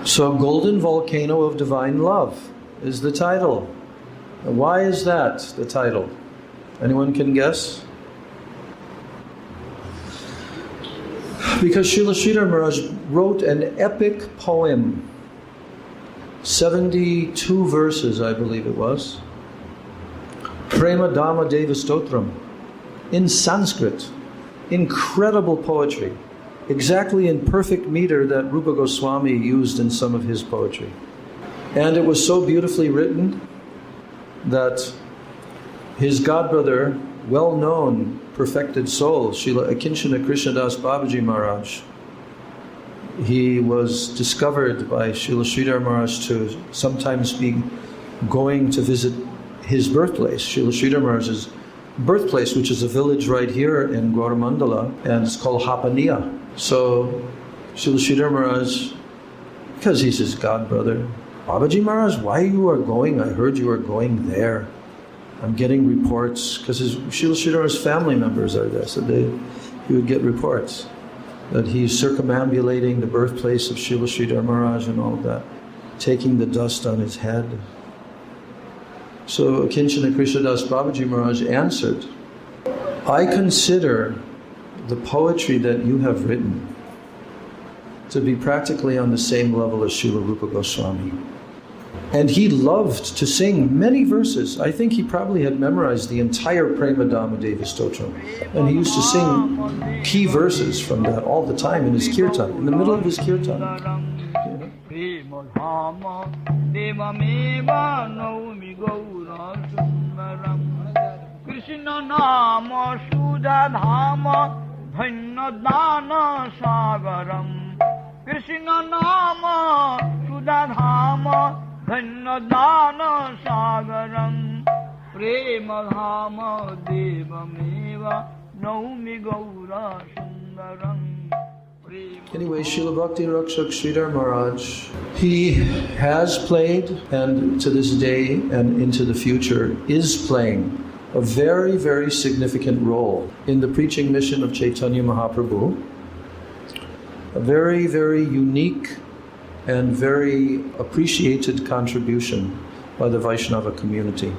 So, Golden Volcano of Divine Love is the title. Why is that the title? Anyone can guess? Because Srila Śrīdhara Maharaj wrote an epic poem, 72 verses, I believe it was, Prema Dhamma Deva Stotram, in Sanskrit. Incredible poetry, exactly in perfect meter that Rupa Gosvāmī used in some of his poetry. And it was so beautifully written that his godbrother, well-known perfected soul, Srila Akinchana Krishnadas Babaji Maharaj, he was discovered by Srila Śrīdhara Maharaj to sometimes be going to visit his birthplace, Srila Śrīdhara Maharaj's birthplace, which is a village right here in Gauramandala, and it's called Hapaniya. So Srila Śrīdhara Maharaj, because he's his godbrother, Babaji Maharaj, why you are going? I heard you are going there. I'm getting reports, because Srila Śrīdhara's family members are there, so he would get reports that he's circumambulating the birthplace of Srila Śrīdhara Maharaj and all of that, taking the dust on his head. So Akinchana Krishnadas Babaji Maharaj answered, I consider the poetry that you have written to be practically on the same level as Srila Rupa Gosvāmī. And he loved to sing many verses. I think he probably had memorized the entire Prema Dhamma Deva Stotram. And he used to sing key verses from that all the time in his kirtan, in the middle of his kirtan. Dhanna sagaram prema dhama devameva naumi gaura sundaram. Anyway, Srila Bhakti Rakshak Śrīdhara Maharaj, he has played, and to this day and into the future is playing a very, very significant role in the preaching mission of Chaitanya Mahaprabhu. A very, very unique and very appreciated contribution by the Vaishnava community.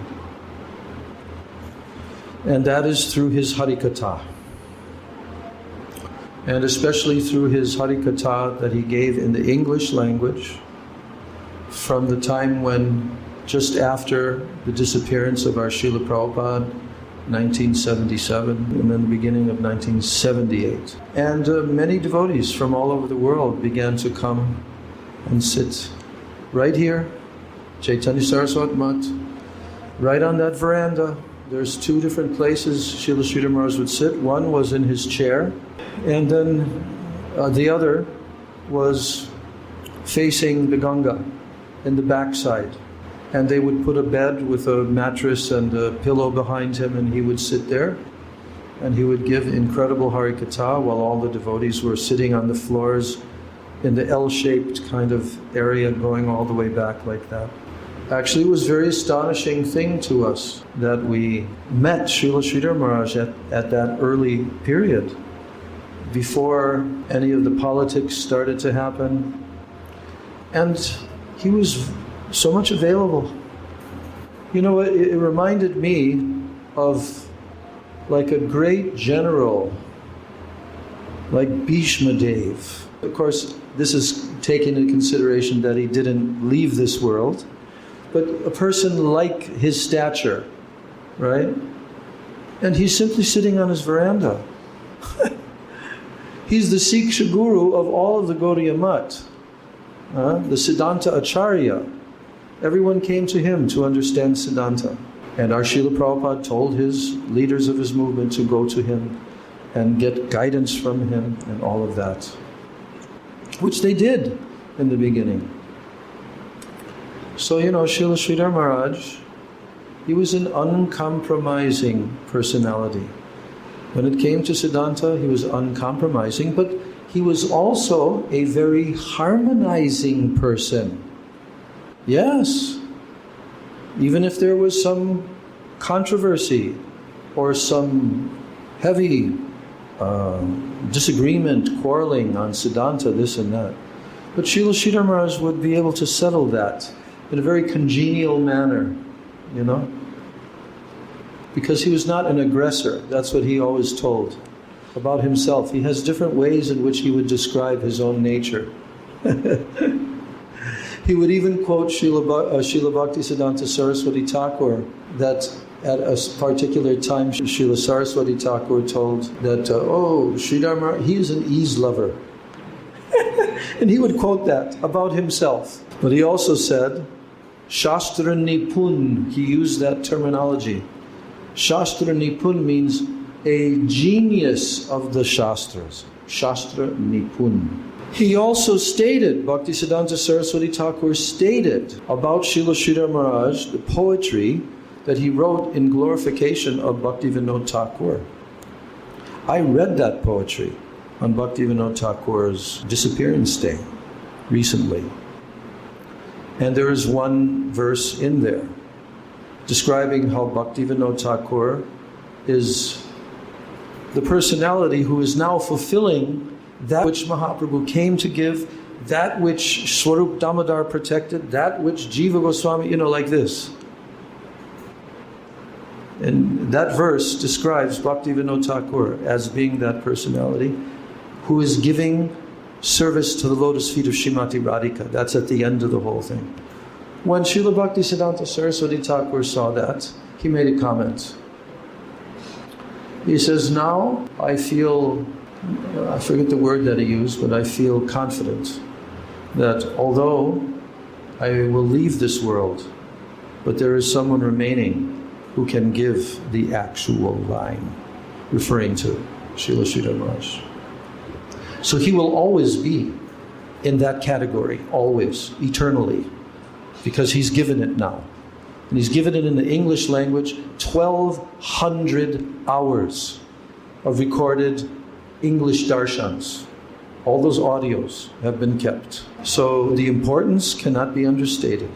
And that is through his Harikatha. And especially through his Harikatha that he gave in the English language from the time when, just after the disappearance of our Srila Prabhupada, 1977, and then the beginning of 1978. And many devotees from all over the world began to come and sit right here, Chaitanya Saraswat Mat, right on that veranda. There's two different places Srila Śrīdhara Maharaj would sit. One was in his chair, and then the other was facing the Ganga in the backside. And they would put a bed with a mattress and a pillow behind him, and he would sit there, and he would give incredible Harikatha while all the devotees were sitting on the floors in the L-shaped kind of area going all the way back like that. Actually, it was a very astonishing thing to us that we met Srila Śrīdhara Maharaj at that early period, before any of the politics started to happen. And he was so much available. You know, it reminded me of like a great general, like Bhishma Dev. Of course, this is taking into consideration that he didn't leave this world, but a person like his stature, right? And he's simply sitting on his veranda. He's the Siksha Guru of all of the Gaudiya Mat, the Siddhanta Acharya. Everyone came to him to understand Siddhanta. And our Srila Prabhupada told his leaders of his movement to go to him and get guidance from him and all of that, which they did in the beginning. So, you know, Srila Śrīdhara Maharaj, he was an uncompromising personality. When it came to Siddhanta, he was uncompromising, but he was also a very harmonizing person. Yes, even if there was some controversy or some heavy disagreement, quarreling on Siddhanta, this and that, But Śrīla Śrīdhara Maharaj would be able to settle that in a very congenial manner, you know? Because he was not an aggressor. That's what he always told about himself. He has different ways in which he would describe his own nature. He would even quote Śrīla Bhaktivedānta Saraswati Thakur, that at a particular time Śrīla Saraswati Thakur told that, Śrīdhara Maharaj, he is an ease lover. And he would quote that about himself. But he also said, Shastra Nipun, he used that terminology. Shastra Nipun means a genius of the Shastras. Shastra Nipun. He also stated, Bhaktisiddhanta Saraswati Thakur stated about Śrīla Śrīdhara Maharaj, the poetry that he wrote in glorification of Bhaktivedānta Thakur. I read that poetry on Bhaktivedānta Thakur's disappearance day recently. And there is one verse in there describing how Bhaktivedānta Thakur is the personality who is now fulfilling that which Mahaprabhu came to give, that which Swarup Damodar protected, that which Jiva Gosvāmī, like this. And that verse describes Bhaktivedānta Thakur as being that personality who is giving service to the lotus feet of Srimati Radhika. That's at the end of the whole thing. When Śrīla Bhaktisiddhanta Saraswati Thakur saw that, he made a comment. He says, now I feel, I forget the word that he used, but I feel confident that although I will leave this world, but there is someone remaining who can give the actual line, referring to Śrīla Śrīdhara Maharaj. So he will always be in that category, always, eternally, because he's given it now. And he's given it in the English language, 1,200 hours of recorded English darshans. All those audios have been kept. So the importance cannot be understated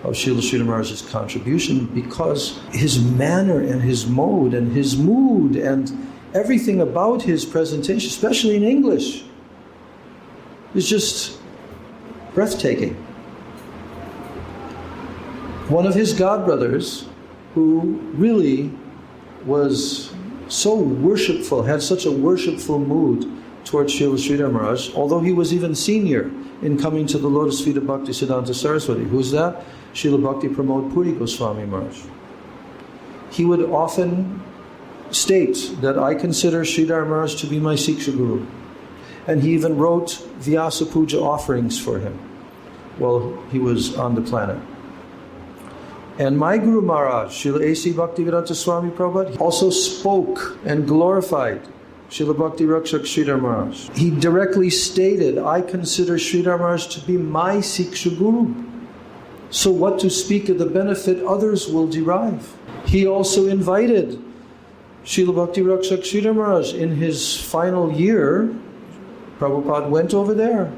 of Śrīla Śrīdhara Maharaj's contribution, because his manner and his mode and his mood and everything about his presentation, especially in English, is just breathtaking. One of his godbrothers, who really was so worshipful, had such a worshipful mood towards Śrīla Śrīdhara Maharaj, although he was even senior in coming to the lotus feet of Bhaktisiddhanta Saraswati. Who's that? Śrīla Bhakti Pramod Puri Gosvāmī Maharaj. He would often state that I consider Śrīdhara Maharaj to be my Siksha Guru. And he even wrote Vyasa Puja offerings for him while he was on the planet. And my Guru Maharaj, Śrīla A.C. Bhaktivedānta Swami Prabhupada, also spoke and glorified Śrīla Bhakti Rakshak Śrīdhara Maharaj. He directly stated, I consider Śrīdhara Maharaj to be my Siksha Guru. So what to speak of the benefit others will derive? He also invited Śrīla Bhakti Rakshak Śrīdhara Maharaj in his final year. Prabhupada went over there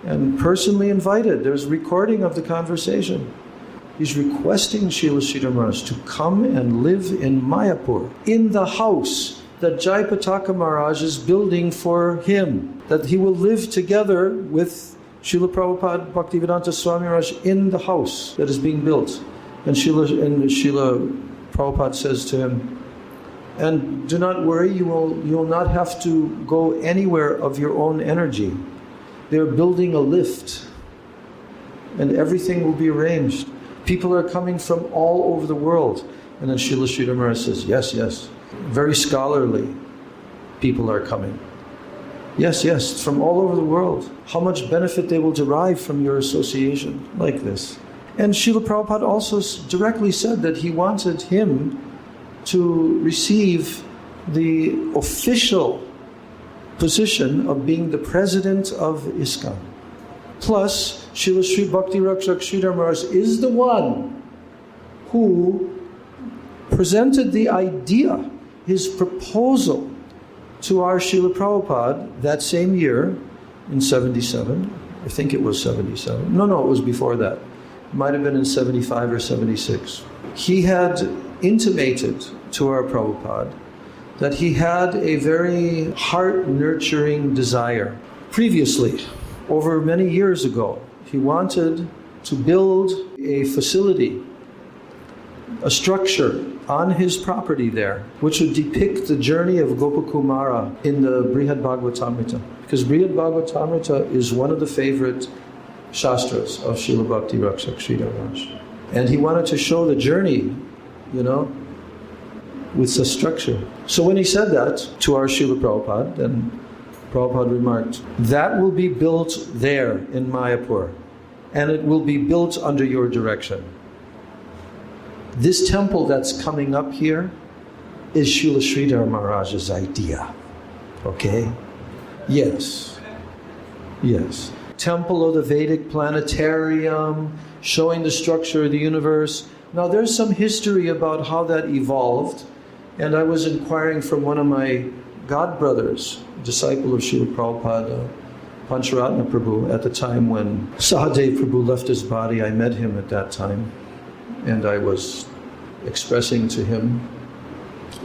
and personally invited. There's a recording of the conversation. He's requesting Śrīla Śrīdhara Maharaj to come and live in Mayapur, in the house that Jayapataka Maharaj is building for him, that he will live together with Śrīla Prabhupada Bhaktivedānta Swami Maharaj in the house that is being built. And Śrīla Prabhupada says to him, and do not worry, you will not have to go anywhere of your own energy. They're building a lift and everything will be arranged. People are coming from all over the world. And then Śrīla Śrīdhara Maharaj says, yes, yes. Very scholarly people are coming. Yes, yes, from all over the world. How much benefit they will derive from your association like this. And Śrīla Prabhupada also directly said that he wanted him to receive the official position of being the president of ISKCON. Plus, Śrīla Śrī Bhakti Rakshak Śrīdhara Maharaj is the one who presented the idea, his proposal, to our Śrīla Prabhupada that same year in 77. I think it was 77. No, it was before that. It might have been in 75 or 76. He had intimated to our Prabhupada that he had a very heart-nurturing desire. Previously, over many years ago. He wanted to build a facility, a structure on his property there, which would depict the journey of Gopakumara in the Brihad Bhagavatamrita. Because Brihad Bhagavatamrita is one of the favorite shastras of Srila Bhakti Rakshak Śrīdhara. And he wanted to show the journey, with the structure. So when he said that to our Srila Prabhupada, then Prabhupada remarked, that will be built there in Mayapur, and it will be built under your direction. This temple that's coming up here is Srila Śrīdhara Mahārāja's idea. Okay? Yes. Yes. Temple of the Vedic planetarium, showing the structure of the universe. Now there's some history about how that evolved, and I was inquiring from one of my godbrothers, disciple of Srila Prabhupada, Pancharatna Prabhu, at the time when Sahadev Prabhu left his body. I met him at that time, and I was expressing to him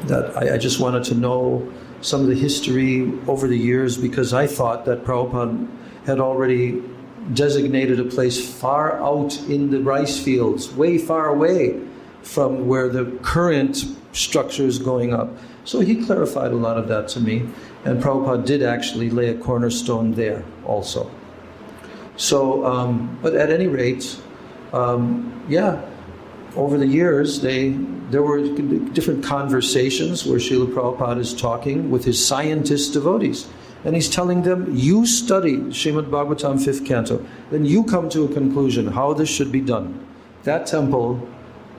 that I just wanted to know some of the history over the years, because I thought that Prabhupada had already designated a place far out in the rice fields, way far away from where the current structure is going up. So he clarified a lot of that to me, and Prabhupada did actually lay a cornerstone there also. So, but at any rate, over the years, there were different conversations where Srila Prabhupada is talking with his scientist devotees. And he's telling them, you study Srimad Bhagavatam 5th Canto, then you come to a conclusion how this should be done. That temple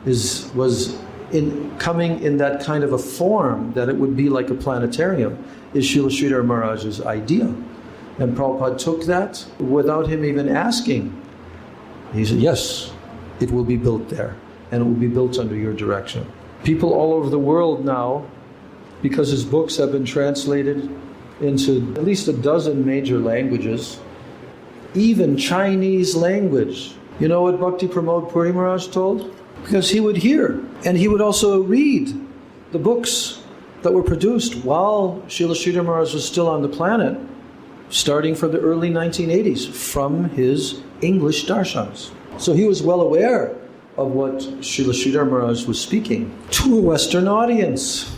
was coming in that kind of a form that it would be like a planetarium, is Srila Śrīdhara Mahārāja's idea. And Prabhupada took that without him even asking. He said, yes, it will be built there, and it will be built under your direction. People all over the world now, because his books have been translated into at least a dozen major languages, even Chinese language. You know what Bhakti Pramod Puri Maharaj told? Because he would hear, and he would also read the books that were produced while Srila Śrīdhara Maharaj was still on the planet, starting from the early 1980s, from his English darshans. So he was well aware of what Srila Śrīdhara Maharaj was speaking to a Western audience.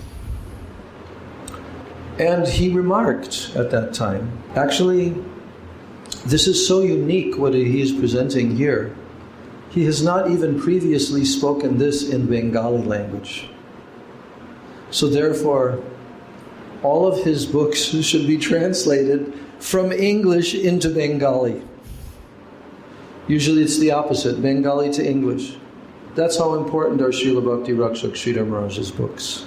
And he remarked at that time, actually, this is so unique what he is presenting here. He has not even previously spoken this in Bengali language. So therefore, all of his books should be translated from English into Bengali. Usually it's the opposite, Bengali to English. That's how important are Srila Bhakti Rakshak Śrīdhara Mahārāja's books.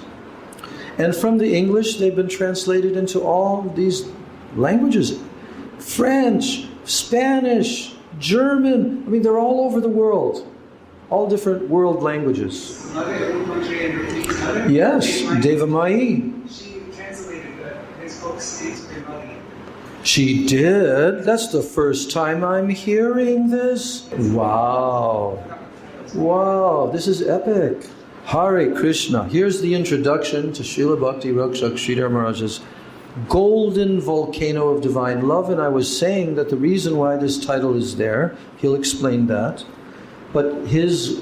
And from the English, they've been translated into all these languages. French, Spanish, German. I mean, they're all over the world. All different world languages. Yes, Devamai. She translated his books into Bengali. She did? That's the first time I'm hearing this. Wow. Wow, this is epic. Hare Krishna. Here's the introduction to Srila Bhakti Rakshak Śrīdhara Mahārāja's Golden Volcano of Divine Love. And I was saying that the reason why this title is there, he'll explain that. But his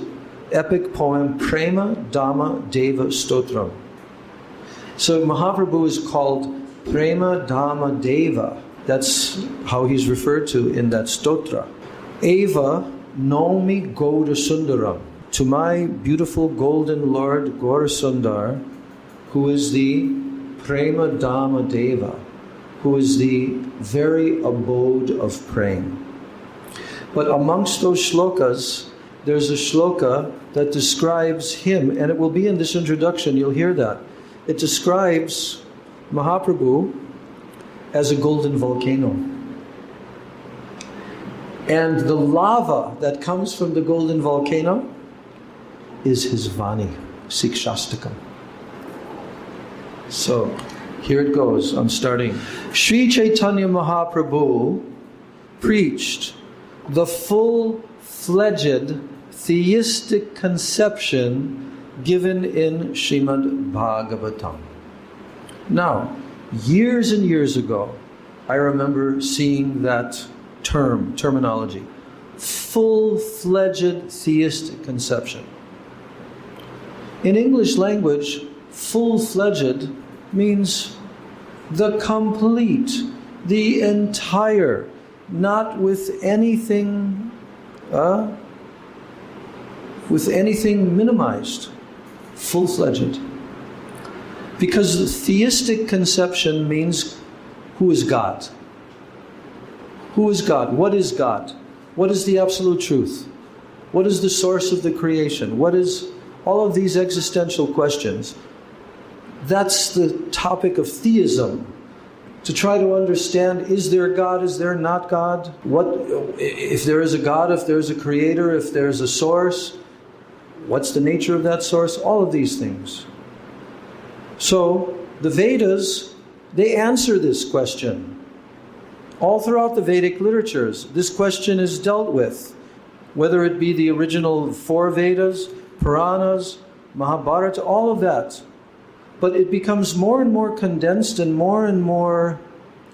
epic poem, Prema Dhamma Deva Stotram. So Mahaprabhu is called Prema Dhamma Deva. That's how he's referred to in that stotra. Eva Nomi Gaura Sundaram. To my beautiful golden Lord Gaura Sundar, who is the Prema Dhamma Deva, who is the very abode of prema. But amongst those shlokas, there's a shloka that describes him, and it will be in this introduction, you'll hear that. It describes Mahaprabhu as a golden volcano. And the lava that comes from the golden volcano is his Vani, Sikshastakam. So, here it goes, I'm starting. Sri Chaitanya Mahaprabhu preached the full-fledged theistic conception given in Srimad Bhagavatam. Now, years and years ago, I remember seeing that terminology. Full-fledged theistic conception. In English language, full-fledged means the complete, the entire, not with anything minimized. Full-fledged. Because the theistic conception means who is God? Who is God? What is God? What is the absolute truth? What is the source of the creation? What is all of these existential questions? That's the topic of theism. To try to understand, is there God, is there not God? What, if there is a God, if there's a creator, if there's a source, what's the nature of that source? All of these things. So, the Vedas, they answer this question. All throughout the Vedic literatures, this question is dealt with. Whether it be the original 4 Vedas, Puranas, Mahabharata, all of that. But it becomes more and more condensed and more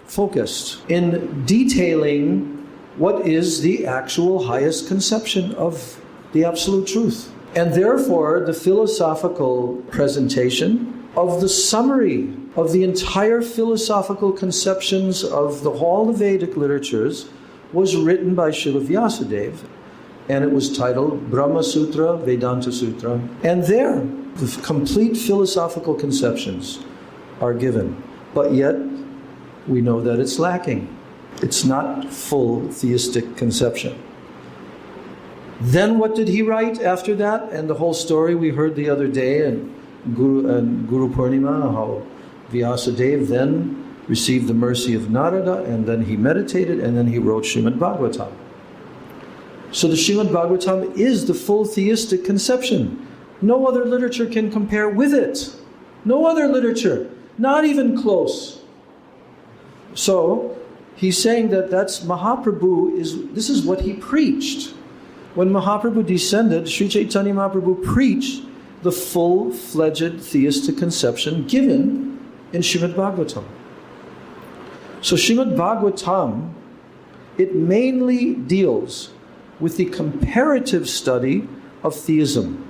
focused in detailing what is the actual highest conception of the absolute truth. And therefore, the philosophical presentation of the summary of the entire philosophical conceptions of all the Vedic literatures was written by Śrīla Vyasadeva, and it was titled Brahma Sutra, Vedanta Sutra. And there, the complete philosophical conceptions are given. But yet, we know that it's lacking. It's not full theistic conception. Then what did he write after that? And the whole story we heard the other day in Guru Purnima, how Vyasadeva then received the mercy of Narada, and then he meditated, and then he wrote Śrīmad Bhagavatam. So the Śrīmad Bhagavatam is the full theistic conception. No other literature can compare with it. No other literature, not even close. So he's saying that that's Mahaprabhu, this is what he preached. When Mahaprabhu descended, Sri Chaitanya Mahaprabhu preached the full-fledged theistic conception given in Śrīmad Bhagavatam. So Śrīmad Bhagavatam, it mainly deals with the comparative study of theism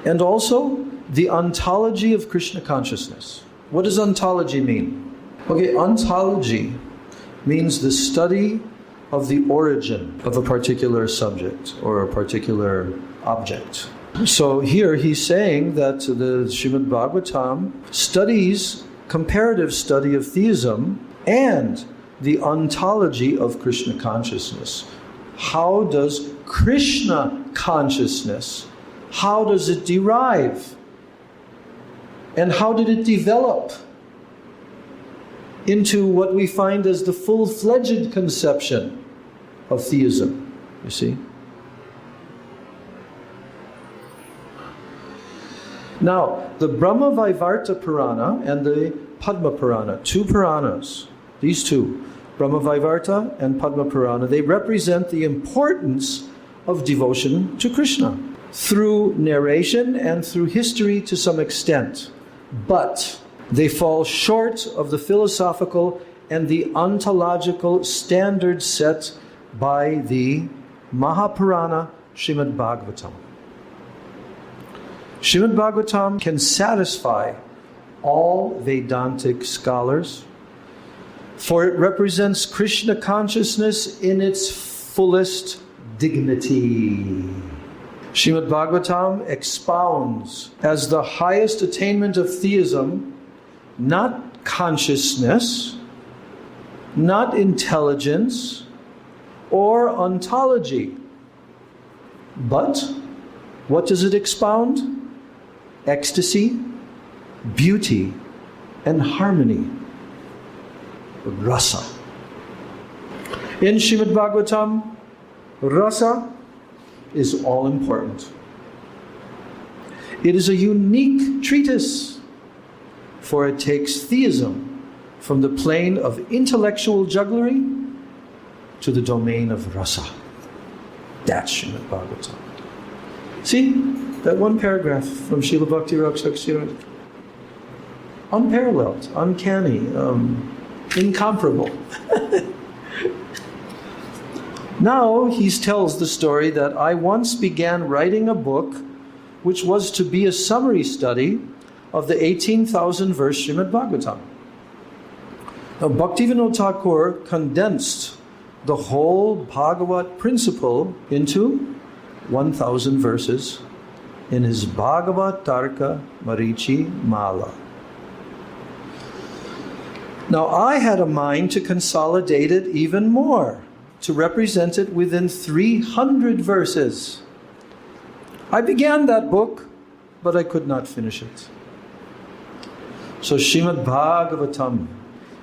and also the ontology of Krishna consciousness. What does ontology mean? Okay, ontology means the study of the origin of a particular subject or a particular object. So here he's saying that the Śrīmad Bhagavatam studies comparative study of theism and the ontology of Krishna consciousness. How does Krishna consciousness, how does it derive? And how did it develop into what we find as the full-fledged conception of theism, you see? Now, the Brahma Vaivarta Purana and the Padma Purana, 2 Puranas, these two, Brahma Vaivarta and Padma Purana, they represent the importance of devotion to Krishna through narration and through history to some extent. But they fall short of the philosophical and the ontological standards set by the Mahapurana Śrīmad Bhagavatam. Śrīmad Bhagavatam can satisfy all Vedantic scholars, for it represents Krishna consciousness in its fullest dignity. Śrīmad Bhagavatam expounds as the highest attainment of theism, not consciousness, not intelligence, or ontology. But what does it expound? Ecstasy, beauty, and harmony. Rasa. In Śrīmad Bhagavatam, rasa is all important. It is a unique treatise, for it takes theism from the plane of intellectual jugglery to the domain of rasa. That's Śrīmad Bhagavatam. See, that one paragraph from Śrīla Bhakti Rakshak, unparalleled, uncanny, incomparable. Now he tells the story that I once began writing a book which was to be a summary study of the 18,000 verse Srimad Bhagavatam. Now Bhaktivedānta Thakur condensed the whole Bhagavat principle into 1,000 verses in his Bhagavat Tarka Marichi Mala. Now I had a mind to consolidate it even more, to represent it within 300 verses. I began that book, but I could not finish it. So Srimad Bhagavatam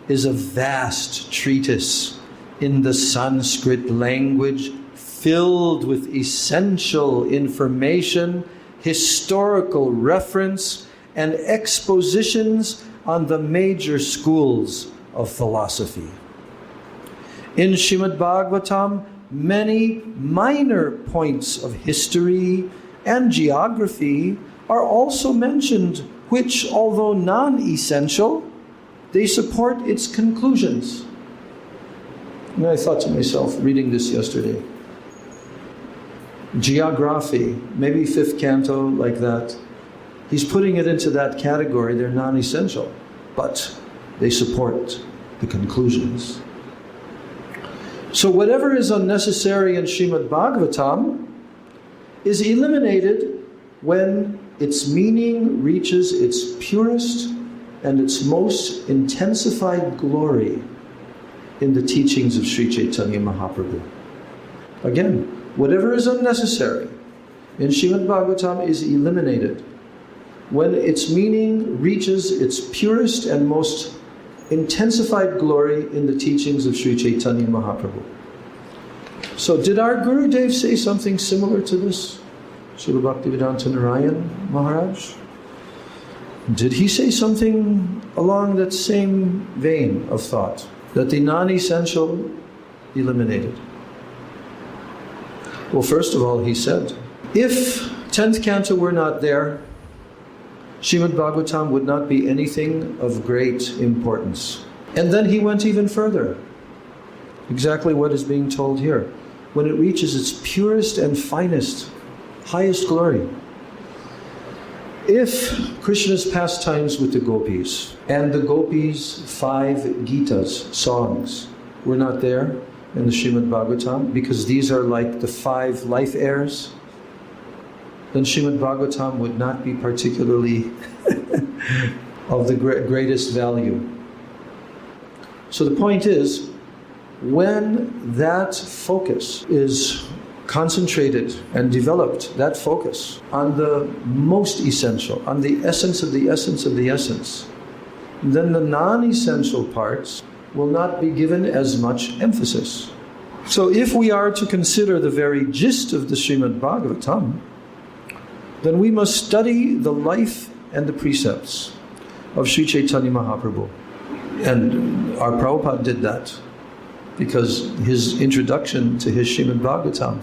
is a vast treatise in the Sanskrit language, filled with essential information, historical reference, and expositions on the major schools of philosophy. In Srimad Bhagavatam, many minor points of history and geography are also mentioned, which, although non-essential, they support its conclusions. And I thought to myself, reading this yesterday, geography, maybe 5th canto, like that. He's putting it into that category. They're non-essential, but they support the conclusions. So whatever is unnecessary in Srimad Bhagavatam is eliminated when its meaning reaches its purest and its most intensified glory in the teachings of Sri Chaitanya Mahaprabhu. Again, whatever is unnecessary in Srimad Bhagavatam is eliminated when its meaning reaches its purest and most intensified glory in the teachings of Sri Chaitanya Mahaprabhu. So did our Gurudev say something similar to this? Srila Bhaktivedānta Narayan Mahārāja? Did he say something along that same vein of thought? That the non-essential eliminated? Well, first of all, he said, if 10th canto were not there, Srimad Bhagavatam would not be anything of great importance. And then he went even further. Exactly what is being told here. When it reaches its purest and finest, highest glory. If Krishna's pastimes with the gopis and the gopis' 5 Gitas, songs, were not there in the Srimad Bhagavatam, because these are like the 5 life heirs, then Srimad Bhagavatam would not be particularly of the greatest value. So the point is, when that focus is concentrated and developed, that focus on the most essential, on the essence of the essence of the essence, then the non-essential parts will not be given as much emphasis. So if we are to consider the very gist of the Srimad Bhagavatam, then we must study the life and the precepts of Sri Chaitanya Mahaprabhu. And our Prabhupada did that, because his introduction to his Srimad Bhagavatam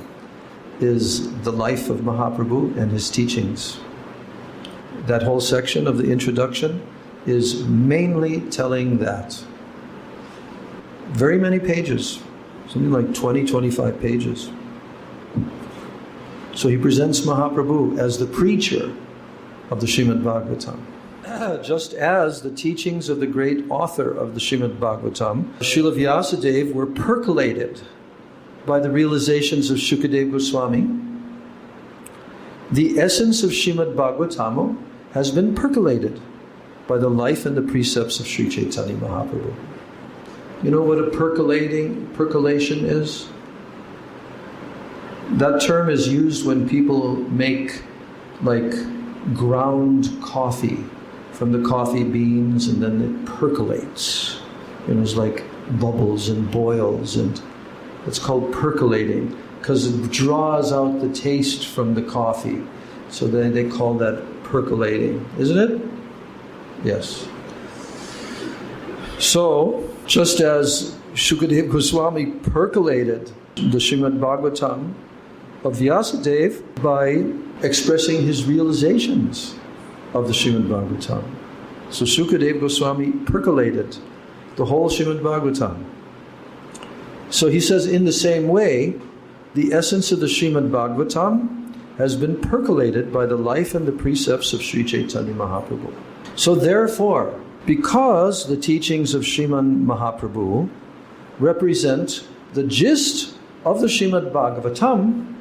is the life of Mahaprabhu and his teachings. That whole section of the introduction is mainly telling that. Very many pages, something like 20, 25 pages. So he presents Mahaprabhu as the preacher of the Srimad Bhagavatam. Just as the teachings of the great author of the Srimad Bhagavatam, Srila Vyasadeva, were percolated by the realizations of Shukadeva Gosvāmī, the essence of Srimad Bhagavatam has been percolated by the life and the precepts of Sri Chaitanya Mahaprabhu. You know what a percolation is? That term is used when people make like ground coffee from the coffee beans, and then it percolates. You know, it's like bubbles and boils, and it's called percolating because it draws out the taste from the coffee. So they call that percolating, isn't it? Yes. So, just as Shukadeva Goswami percolated the Srimad Bhagavatam of Vyasadeva by expressing his realizations of the Srimad Bhagavatam. So Shukadeva Goswami percolated the whole Srimad Bhagavatam. So he says, in the same way, the essence of the Srimad Bhagavatam has been percolated by the life and the precepts of Sri Chaitanya Mahaprabhu. So therefore, because the teachings of Srimad Mahaprabhu represent the gist of the Srimad Bhagavatam,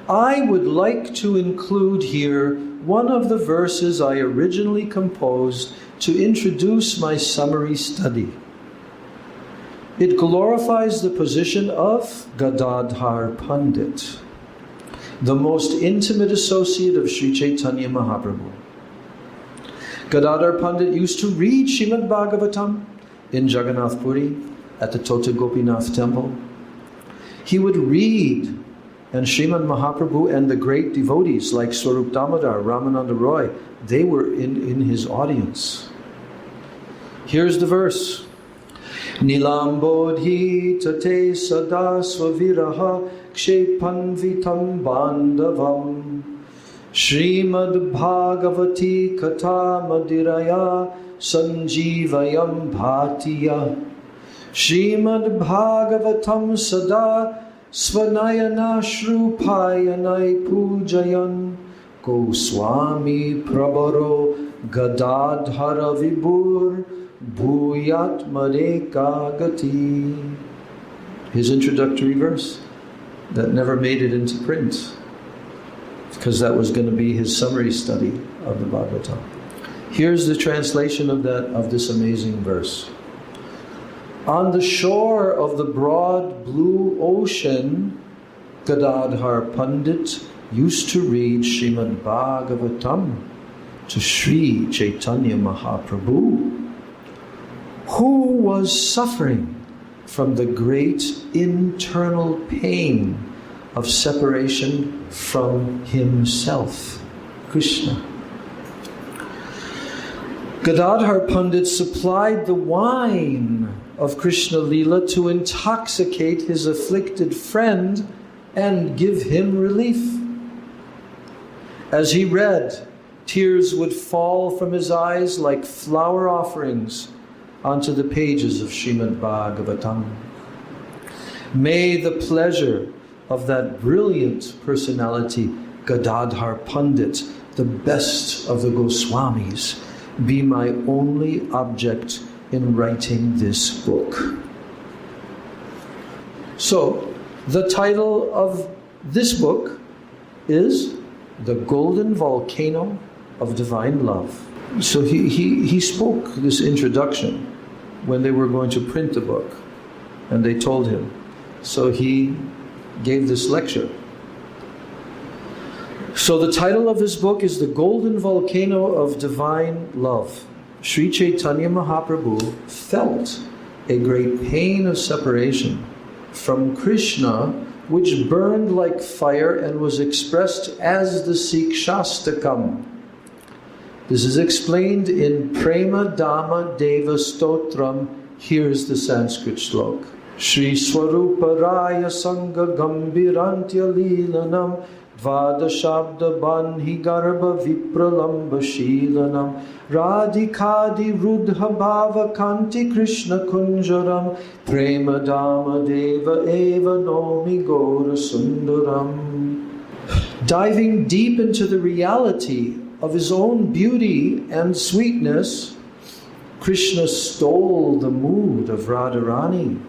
I would like to include here one of the verses I originally composed to introduce my summary study. It glorifies the position of Gadadhar Pandit, the most intimate associate of Sri Chaitanya Mahaprabhu. Gadadhar Pandit used to read Srimad Bhagavatam in Jagannath Puri at the Tota Gopinath temple. He would read, and Srimad Mahaprabhu and the great devotees like Swarup Damodar, Ramananda Roy, they were in his audience. Here's the verse. Nilambodhi tate sada svaviraha kshepanvitam bandavam Srimad Bhagavati Katha Madiraya Sanjivayam Bhatiya Srimad Bhagavatam Sada Svanayana Shrupayanai Pujayan Gosvāmī Prabharo Gadadhara Vibhur Bhuyat Mareka Gati. His introductory verse that never made it into print, because that was going to be his summary study of the Bhagavatam. Here's the translation of this amazing verse. On the shore of the broad blue ocean, Gadadhar Pandit used to read Srimad Bhagavatam to Sri Chaitanya Mahaprabhu, who was suffering from the great internal pain of separation from himself, Krishna. Gadadhar Pandit supplied the wine of Krishna Lila to intoxicate his afflicted friend and give him relief. As he read, tears would fall from his eyes like flower offerings onto the pages of Srimad Bhagavatam. May the pleasure of that brilliant personality, Gadadhar Pandit, the best of the Goswāmīs, be my only object in writing this book. So, the title of this book is The Golden Volcano of Divine Love. So he spoke this introduction when they were going to print the book, and they told him. So he gave this lecture. So the title of this book is The Golden Volcano of Divine Love. Sri Chaitanya Mahaprabhu felt a great pain of separation from Krishna, which burned like fire and was expressed as the Sikshastakam. This is explained in Prema Dhamma Deva Stotram. Here's the Sanskrit slok. Shri Swaruparaya Sangha Gambirantya Leelanam Dvadashabda Banhi Garbha Vipralamba Sheelanam Radhikadi Rudha Bhava Kanti Krishna Kunjaram Prema Dhamma Deva Eva Nomi Gora Sundaram. Diving deep into the reality of his own beauty and sweetness, Krishna stole the mood of Radharani,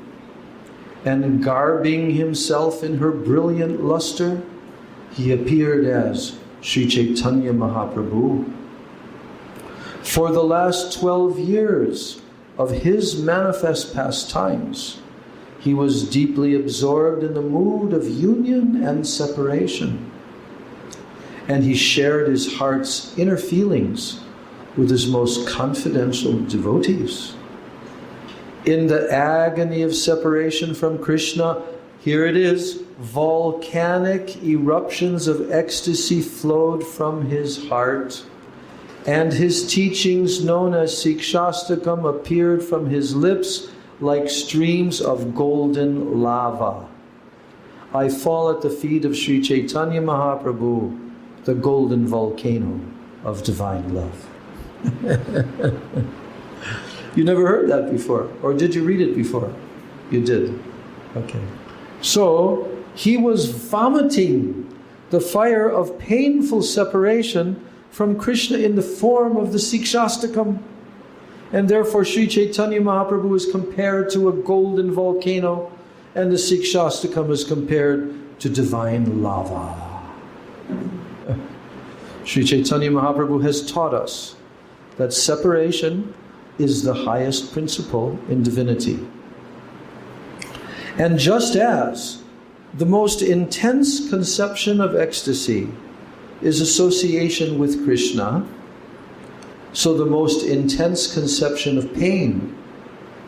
and garbing himself in her brilliant luster, he appeared as Sri Chaitanya Mahaprabhu. For the last 12 years of his manifest pastimes, he was deeply absorbed in the mood of union and separation. And he shared his heart's inner feelings with his most confidential devotees. In the agony of separation from Krishna, here it is, volcanic eruptions of ecstasy flowed from his heart, and his teachings, known as Sikshastakam, appeared from his lips like streams of golden lava. I fall at the feet of Sri Chaitanya Mahaprabhu, the golden volcano of divine love. You never heard that before, or did you read it before? You did. Okay. So, He was vomiting the fire of painful separation from Krishna in the form of the Sikshastakam. And therefore Sri Chaitanya Mahaprabhu is compared to a golden volcano, and the Sikshastakam is compared to divine lava. Sri Chaitanya Mahaprabhu has taught us that separation is the highest principle in divinity. And just as the most intense conception of ecstasy is association with Krishna, so the most intense conception of pain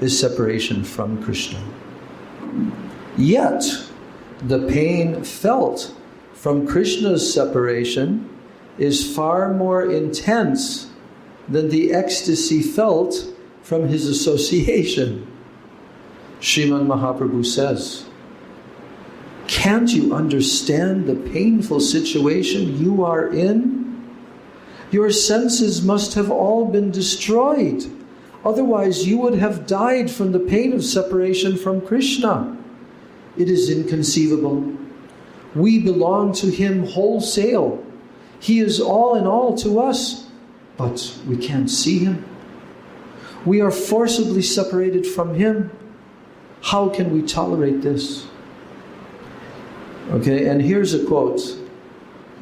is separation from Krishna. Yet, the pain felt from Krishna's separation is far more intense than the ecstasy felt from his association. Sriman Mahaprabhu says, "Can't you understand the painful situation you are in? Your senses must have all been destroyed. Otherwise you would have died from the pain of separation from Krishna. It is inconceivable. We belong to him wholesale. He is all in all to us, but we can't see him. We are forcibly separated from him. How can we tolerate this?" Okay, and here's a quote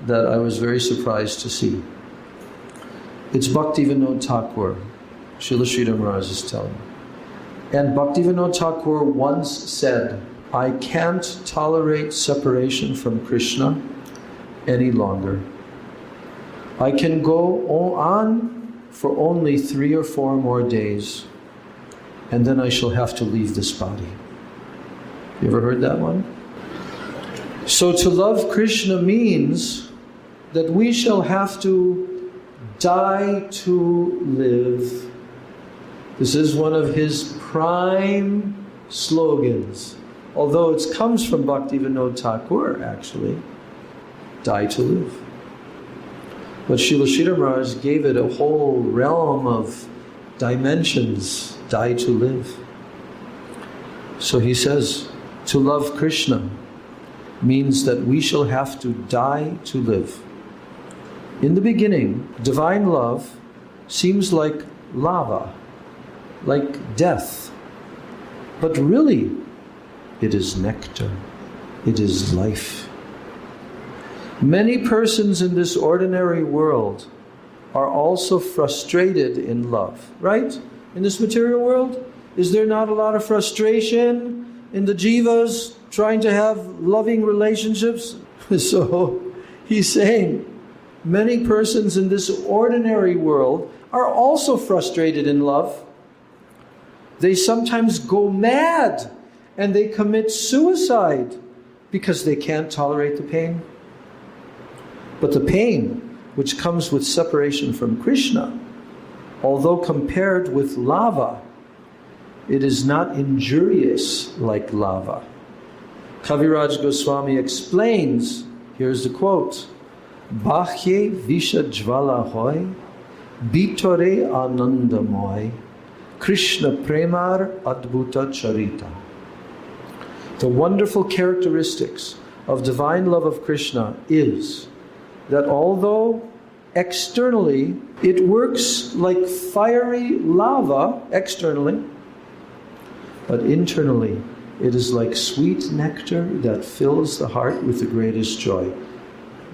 that I was very surprised to see. It's Bhaktivedānta Thakur, Srila Śrīdhara Maharaj is telling. And Bhaktivedānta Thakur once said, "I can't tolerate separation from Krishna any longer. I can go on for only 3 or 4 more days, and then I shall have to leave this body." You ever heard that one? So to love Krishna means that we shall have to die to live. This is one of his prime slogans, although it comes from Bhaktivedānta Thakur actually, die to live. But Srila Śrīdhara Maharaj gave it a whole realm of dimensions, die to live. So he says, to love Krishna means that we shall have to die to live. In the beginning, divine love seems like lava, like death. But really, it is nectar. It is life. Many persons in this ordinary world are also frustrated in love, right? In this material world, is there not a lot of frustration in the jivas trying to have loving relationships? So he's saying, many persons in this ordinary world are also frustrated in love. They sometimes go mad and they commit suicide because they can't tolerate the pain. But the pain which comes with separation from Krishna, although compared with lava, it is not injurious like lava. Kaviraj Gosvāmī explains, here's the quote, "Bahye visha jvala hoy, bitore anandamoy, Krishna premar adbhuta charita." The wonderful characteristics of divine love of Krishna is that although externally it works like fiery lava externally, but internally it is like sweet nectar that fills the heart with the greatest joy.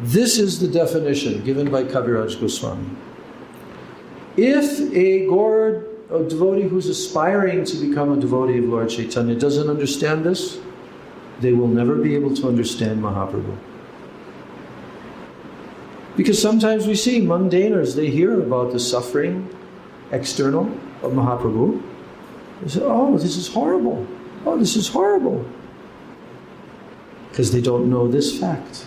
This is the definition given by Kaviraj Gosvāmī. If a devotee who's aspiring to become a devotee of Lord Chaitanya doesn't understand this, they will never be able to understand Mahaprabhu. Because sometimes we see mundaners, they hear about the suffering external of Mahaprabhu. They say, "Oh, this is horrible. Oh, this is horrible." Because they don't know this fact.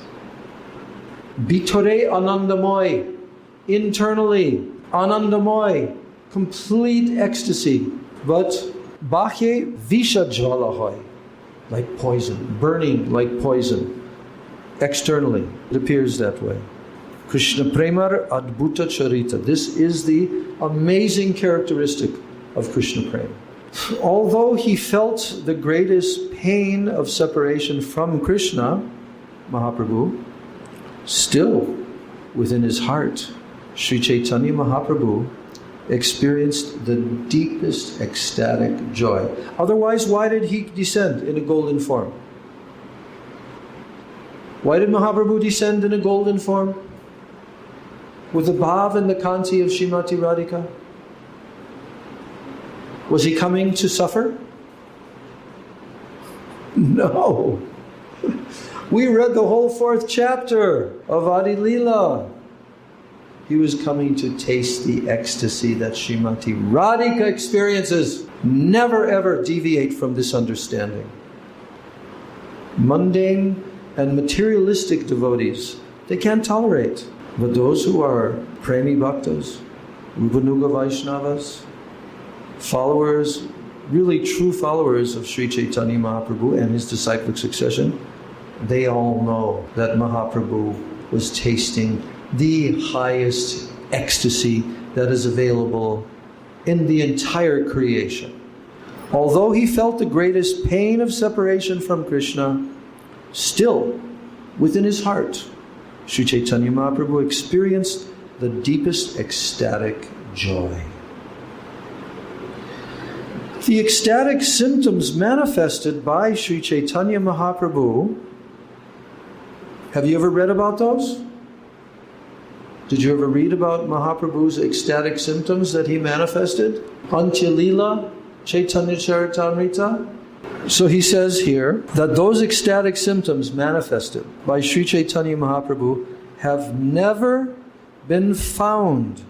Bitore anandamoy, internally, anandamoy, complete ecstasy. But bahye visha jvalahoy, like poison, burning like poison. Externally, it appears that way. Krishna premar adbhuta charita. This is the amazing characteristic of Krishna prema. Although he felt the greatest pain of separation from Krishna, Mahaprabhu, still within his heart, Sri Chaitanya Mahaprabhu experienced the deepest ecstatic joy. Otherwise, why did he descend in a golden form? Why did Mahaprabhu descend in a golden form? With the bhav and the kanti of Srimati Radhika? Was he coming to suffer? No. We read the whole 4th chapter of Adi Leela. He was coming to taste the ecstasy that Srimati Radhika experiences. Never ever deviate from this understanding. Mundane and materialistic devotees, they can't tolerate. But those who are Premi Bhaktas, Rupanuga Vaishnavas, followers, really true followers of Sri Chaitanya Mahaprabhu and his disciplic succession, they all know that Mahaprabhu was tasting the highest ecstasy that is available in the entire creation. Although he felt the greatest pain of separation from Krishna, still within his heart, Sri Chaitanya Mahaprabhu experienced the deepest ecstatic joy. The ecstatic symptoms manifested by Sri Chaitanya Mahaprabhu, have you ever read about those? Did you ever read about Mahaprabhu's ecstatic symptoms that he manifested? Antya Leela, Chaitanya Charitamrita. So he says here that those ecstatic symptoms manifested by Sri Chaitanya Mahaprabhu have never been found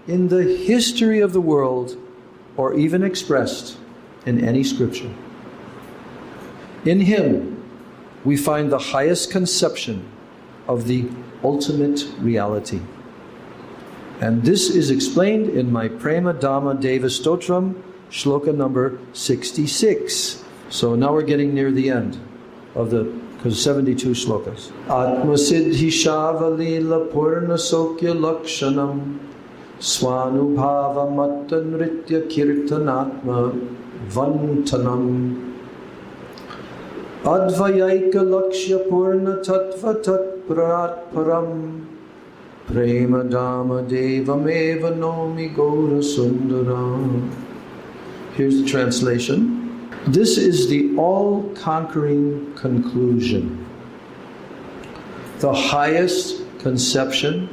in the history of the world or even expressed in any scripture. In him, we find the highest conception of the ultimate reality. And this is explained in my Prema Dhamma Deva Stotram, shloka number 66. So now we're getting near the end of because 72 shlokas. Atma Siddhi Shavalila Purna Sokya Lakshanam Swanubhava Matta Nritya Kirtanatma Vantanam Advayaika Lakshya Purna Tattva Tat Prat Param Prema Dhamma Devam Eva Nomi Gaura Sundaram. Here's the translation. This is the all-conquering conclusion. The highest conception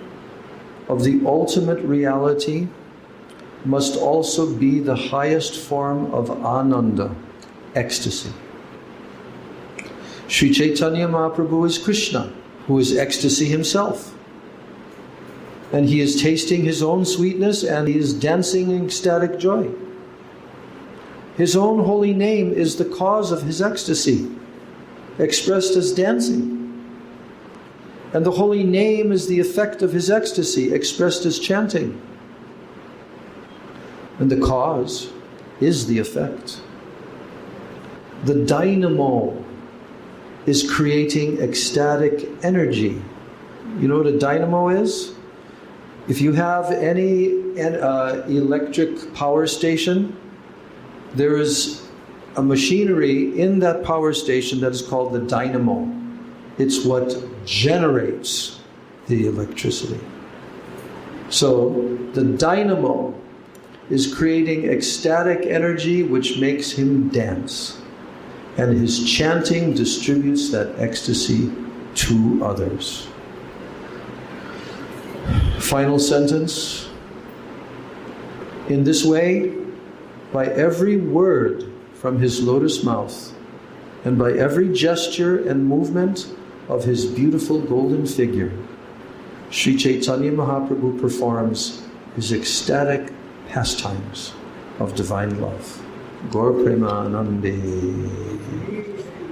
of the ultimate reality must also be the highest form of ananda, ecstasy. Sri Chaitanya Mahaprabhu is Krishna, who is ecstasy himself. And he is tasting his own sweetness and he is dancing in ecstatic joy. His own holy name is the cause of his ecstasy, expressed as dancing. And the holy name is the effect of his ecstasy, expressed as chanting. And the cause is the effect. The dynamo is creating ecstatic energy. You know what a dynamo is? If you have any electric power station, there is a machinery in that power station that is called the dynamo. It's what generates the electricity. So the dynamo is creating ecstatic energy which makes him dance. And his chanting distributes that ecstasy to others. Final sentence. In this way, by every word from his lotus mouth, and by every gesture and movement of his beautiful golden figure, Sri Chaitanya Mahaprabhu performs his ecstatic pastimes of divine love. Gaur Premanande.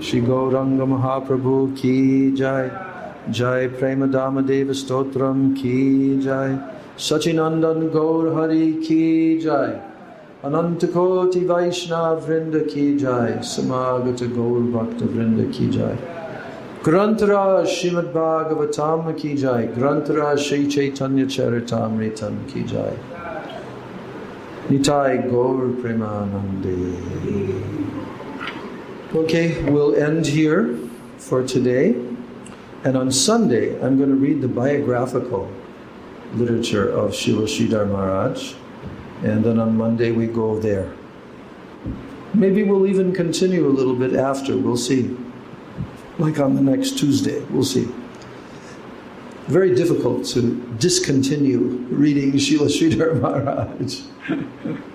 Shri Gauranga Mahaprabhu ki jai. Jai Prema Dhamma Deva Stotram ki jai. Sachinandan Gaur Hari ki jai. Anantakoti Vaishnava Vrinda ki jai. Samagata Gaur Bhakta Vrinda ki jai. Grantara Srimad Bhagavatam ki jai. Grantara Shri Chaitanya Charitamritam ki jai. Nitai Gaur Premanande. Okay, we'll end here for today. And on Sunday, I'm going to read the biographical literature of Śrīla Śrīdhara Mahārāja. And then on Monday, we go there. Maybe we'll even continue a little bit after. We'll see. Like on the next Tuesday. We'll see. Very difficult to discontinue reading Śrīla Śrīdhara Mahārāja.